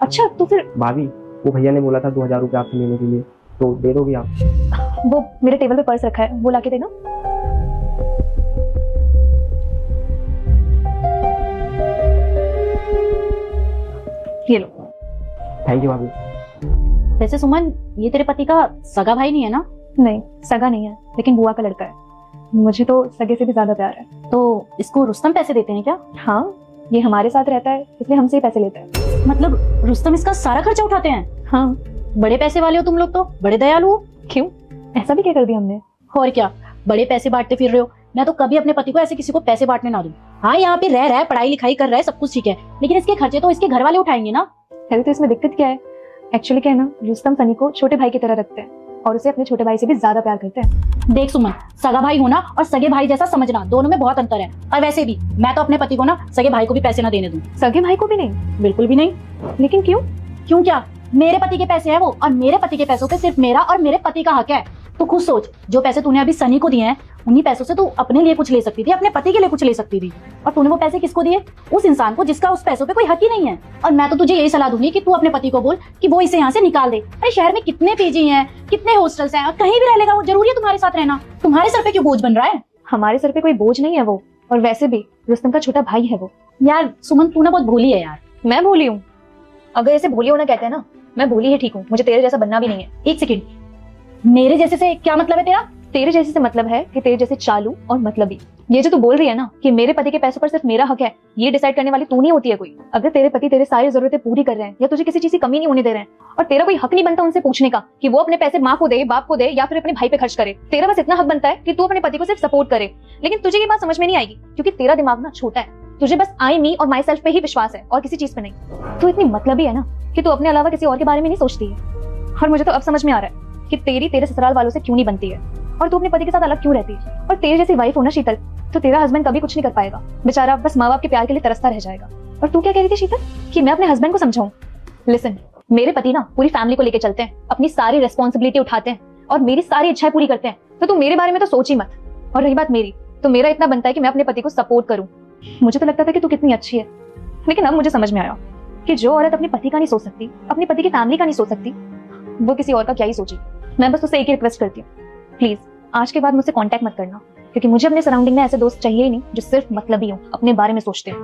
अच्छा तो फिर भाभी, वो भैया ने बोला था 2000 रुपये आपसे लेने के लिए, तो दे दोगे आप? वो मेरे टेबल पे पर्स रखा है, वो लाके देना। ये लो। थैंक यू भाभी। वैसे सुमन, ये तेरे पति का सगा भाई नहीं है ना? नहीं, सगा नहीं है, लेकिन बुआ का लड़का है। मुझे तो सगे से भी ज्यादा प्यार है। तो इसको रुस्तम पैसे देते हैं क्या? हाँ, ये हमारे साथ रहता है इसलिए हमसे ही पैसे लेता है। मतलब रुस्तम इसका सारा खर्चा उठाते हैं? हाँ। बड़े पैसे वाले हो तुम लोग तो, बड़े दयालु हो। क्यों, ऐसा भी क्या कर दिया हमने? और क्या, बड़े पैसे बांटते फिर रहे हो। मैं तो कभी अपने पति को ऐसे किसी को पैसे बांटने ना दूं। हाँ, यहाँ पे रह रहा है, पढ़ाई लिखाई कर रहा है, सब कुछ ठीक है, लेकिन इसके खर्चे तो इसके घर वाले उठाएंगे ना। अरे तो इसमें दिक्कत क्या है? एक्चुअली क्या है ना, रुस्तम सनी को छोटे भाई की तरह रखते हैं और उसे अपने छोटे भाई से भी ज्यादा प्यार करते हैं। देख सुमन, सगा भाई होना और सगे भाई जैसा समझना, दोनों में बहुत अंतर है। और वैसे भी मैं तो अपने पति को ना सगे भाई को भी पैसे ना देने दूं। सगे भाई को भी नहीं? बिल्कुल भी नहीं। लेकिन क्यों? क्यों क्या, मेरे पति के पैसे हैं वो, और मेरे पति के पैसों पे सिर्फ मेरा और मेरे पति का हक है। तू खुद सोच, जो पैसे तूने अभी सनी को दिए हैं, उन्हीं पैसों से तू अपने लिए कुछ ले सकती थी, अपने पति के लिए कुछ ले सकती थी। और तूने वो पैसे किसको दिए? उस इंसान को जिसका उस पैसों पे कोई हक ही नहीं है। और मैं तो तुझे यही सलाह दूंगी कि तू अपने पति को बोल कि वो इसे यहाँ से निकाल दे। अरे शहर में कितने पीजी हैं, कितने हॉस्टल्स हैं, और कहीं भी रह लेगा वो। जरूरी है तुम्हारे साथ रहना? तुम्हारे सर पे क्यों बोझ बन रहा है? हमारे सर पे कोई बोझ नहीं है वो, और वैसे भी रुस्तम का छोटा भाई है वो। यार सुमन, तू ना बहुत भोली है यार। मैं भोली हूँ? अगर ऐसे भोली होना कहते हैं ना, मैं भोली ही ठीक हूँ, मुझे तेरे जैसा बनना भी नहीं है। एक सेकंड, मेरे जैसे से क्या मतलब है तेरा? तेरे जैसे से मतलब है कि तेरे जैसे चालू और मतलबी। ये जो तू बोल रही है ना कि मेरे पति के पैसों पर सिर्फ मेरा हक है, ये डिसाइड करने वाली तू नहीं होती है कोई। अगर तेरे पति तेरे सारी जरूरतें पूरी कर रहे हैं या तुझे किसी चीज की कमी नहीं होने दे रहे हैं, और तेरा कोई हक नहीं बनता उनसे पूछने का कि वो अपने पैसे माँ को दे, बाप को दे, या फिर अपने भाई पे खर्च करे। तेरा बस इतना हक बनता है कि तू अपने पति को सिर्फ सपोर्ट करे। लेकिन तुझे ये बात समझ में नहीं आएगी क्योंकि तेरा दिमाग ना छोटा है। तुझे बस आई, मी और माई सेल्फ पे ही विश्वास है और किसी चीज पे नहीं। तू इतनी मतलबी है ना कि तू अपने अलावा किसी और के बारे में नहीं सोचती है। और मुझे तो अब समझ में आ रहा है कि तेरे ससुराल वालों से क्यों नहीं बनती है, और तू अपने पति के साथ अलग क्यों रहती है। और तेरे जैसी वाइफ हो ना शीतल, तो तेरा हस्बैंड कभी कुछ नहीं कर पाएगा, बेचारा बस माँ बाप के प्यार के लिए तरसता रह जाएगा। और तू क्या कह रही थी शीतल, कि मैं अपने हस्बैंड को समझाऊं? लिसन, मेरे पति ना पूरी फैमिली को लेके चलते हैं, अपनी सारी रिस्पॉन्सिबिलिटी उठाते हैं और मेरी सारी इच्छाएं पूरी करते हैं। तो तू मेरे बारे में तो सोच ही मत। और रही बात मेरी, तो मेरा इतना बनता है कि मैं अपने पति को सपोर्ट करूं। मुझे तो लगता था कि तू कितनी अच्छी है, लेकिन अब मुझे समझ में आया कि जो औरत अपने पति का नहीं सोच सकती, अपने पति की फैमिली का नहीं सोच सकती, वो किसी और का क्या ही सोची। मैं बस उससे एक ही रिक्वेस्ट करती हूँ, प्लीज आज के बाद मुझसे कांटेक्ट मत करना, क्योंकि मुझे अपने सराउंडिंग में ऐसे दोस्त चाहिए ही नहीं जो सिर्फ मतलबी हो, अपने बारे में सोचते हैं।